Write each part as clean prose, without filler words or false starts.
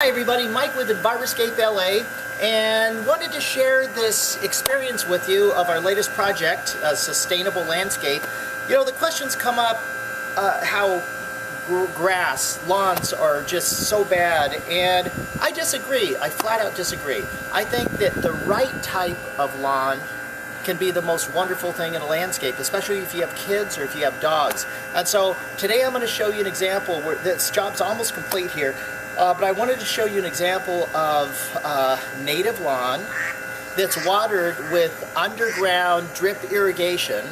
Hi everybody, Mike with Enviroscape LA, and wanted to share this experience with you of our latest project, a sustainable landscape. You know, the questions come up how grass, lawns are just so bad, and I disagree. I flat out disagree. I think that the right type of lawn can be the most wonderful thing in a landscape, especially if you have kids or if you have dogs. And so today I'm going to show you an example where this job's almost complete here. But I wanted to show you an example of native lawn that's watered with underground drip irrigation,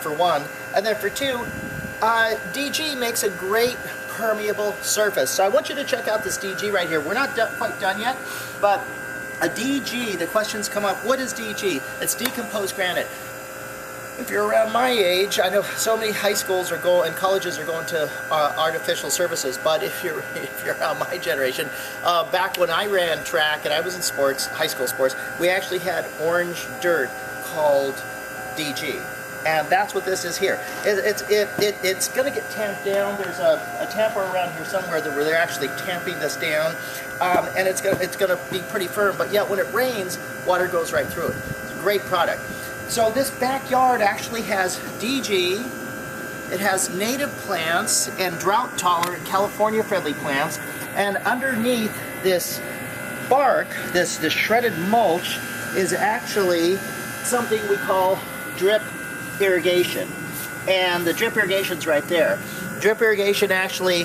for one. And then for two, DG makes a great permeable surface. So I want you to check out this DG right here. We're not quite done yet, but a DG, the questions come up, what is DG? It's decomposed granite. If you're around my age, I know so many high schools are going and colleges are going to artificial surfaces, but if you're around my generation, back when I ran track and I was in sports, high school sports, we actually had orange dirt called DG. And that's what this is here. It's going to get tamped down. There's a tamper around here somewhere where they're actually tamping this down, and it's going to be pretty firm. But yet when it rains, water goes right through it. It's a great product. So this backyard actually has DG, it has native plants and drought-tolerant California-friendly plants, and underneath this bark, this shredded mulch, is actually something we call drip irrigation. And the drip irrigation's right there. Drip irrigation actually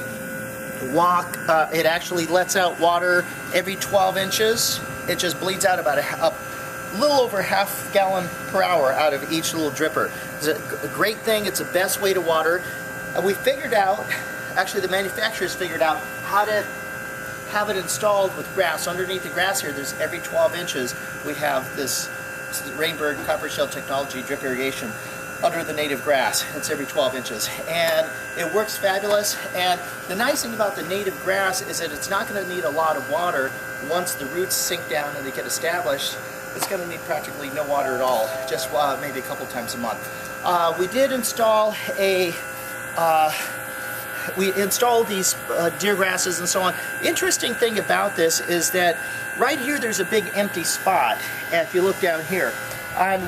it actually lets out water every 12 inches. It just bleeds out about a little over half gallon per hour out of each little dripper. It's a great thing. It's the best way to water. And we figured out, actually the manufacturers figured out how to have it installed with grass. Underneath the grass here, there's every 12 inches we have this Rainbird copper shell technology drip irrigation under the native grass. It's every 12 inches. And it works fabulous. And the nice thing about the native grass is that it's not going to need a lot of water once the roots sink down and they get established. It's going to need practically no water at all, just maybe a couple times a month. We did install we installed these deer grasses and so on. Interesting thing about this is that right here there's a big empty spot. And if you look down here, and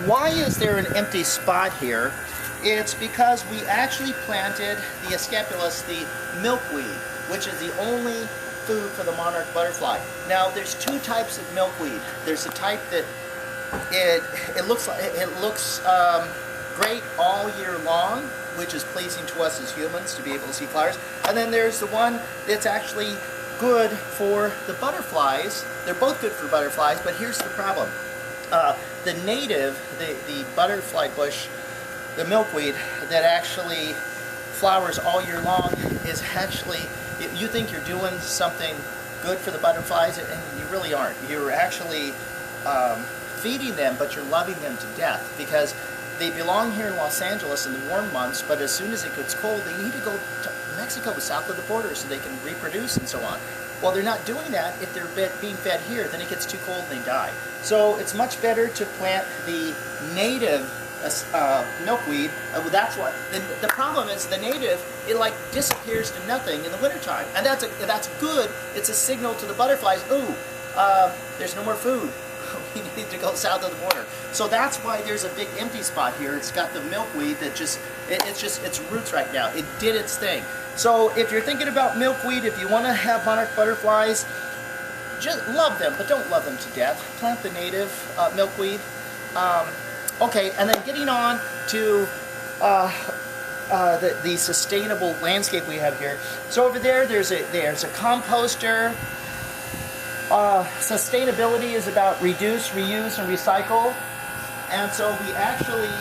why is there an empty spot here? It's because we actually planted the Asclepias, the milkweed, which is the only food for the monarch butterfly. Now there's two types of milkweed. There's a type that it looks great all year long, which is pleasing to us as humans to be able to see flowers. And then there's the one that's actually good for the butterflies. They're both good for butterflies, but here's the problem. The native, the butterfly bush, the milkweed that actually flowers all year long is actually, you think you're doing something good for the butterflies, and you really aren't. You're actually feeding them, but you're loving them to death, because they belong here in Los Angeles in the warm months, but as soon as it gets cold, they need to go to Mexico, south of the border, so they can reproduce and so on. Well, they're not doing that if they're being fed here. Then it gets too cold and they die. So it's much better to plant the native milkweed. That's why the problem is the native, it like disappears to nothing in the wintertime, and that's good. It's a signal to the butterflies. Ooh, there's no more food. We need to go south of the border. So that's why there's a big empty spot here. It's got the milkweed that it's its roots right now. It did its thing. So if you're thinking about milkweed, if you want to have monarch butterflies, just love them, but don't love them to death. Plant the native milkweed. Okay, and then getting on to the sustainable landscape we have here. So over there's a composter. Sustainability is about reduce, reuse, and recycle. And so we actually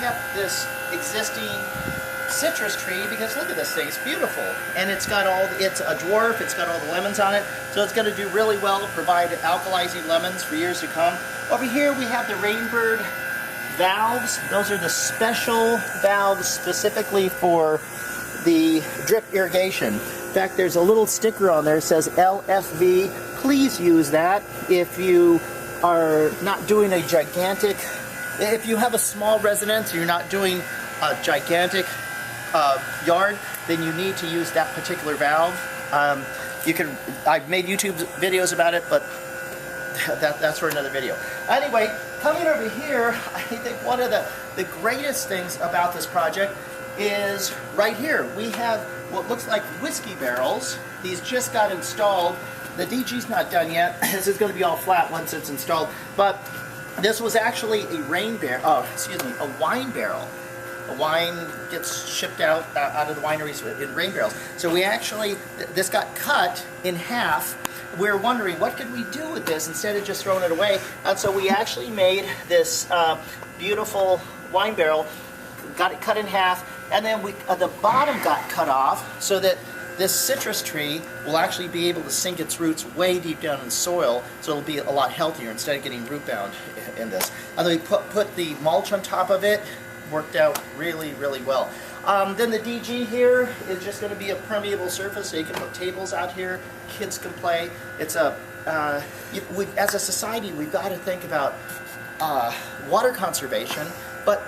kept this existing citrus tree, because look at this thing, it's beautiful. And it's a dwarf, it's got all the lemons on it, so it's going to do really well, provide alkalizing lemons for years to come. Over here we have the Rainbird valves. Those are the special valves specifically for the drip irrigation. In fact, there's a little sticker on there that says LFV. Please use that if you are not doing a gigantic, if you have a small residence, you're not doing a gigantic yard, then you need to use that particular valve. I've made YouTube videos about it, but that's for another video. Anyway, coming over here, I think one of the greatest things about this project is right here. We have what looks like whiskey barrels. These just got installed. The DG's not done yet. This is going to be all flat once it's installed. But this was actually a wine barrel. A wine gets shipped out of the wineries in rain barrels. So we actually, this got cut in half. We're wondering, what could we do with this instead of just throwing it away? And so we actually made this beautiful wine barrel, got it cut in half, and then the bottom got cut off so that this citrus tree will actually be able to sink its roots way deep down in the soil, so it'll be a lot healthier instead of getting root bound in this. And then we put the mulch on top of it. Worked out really, really well. Then the DG here is just going to be a permeable surface, so you can put tables out here, kids can play. It's as a society, we've got to think about water conservation, but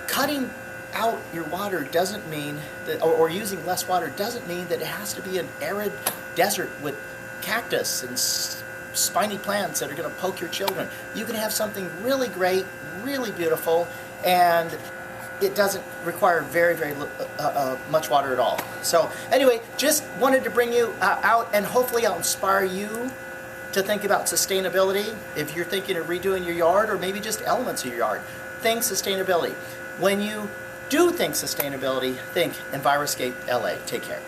cutting out your water doesn't mean that, or using less water doesn't mean that it has to be an arid desert with cactus and spiny plants that are going to poke your children. You can have something really great, really beautiful, and it doesn't require very, very much water at all. So anyway, just wanted to bring you out, and hopefully I'll inspire you to think about sustainability. If you're thinking of redoing your yard, or maybe just elements of your yard, think sustainability. When you do think sustainability, think Enviroscape LA. Take care.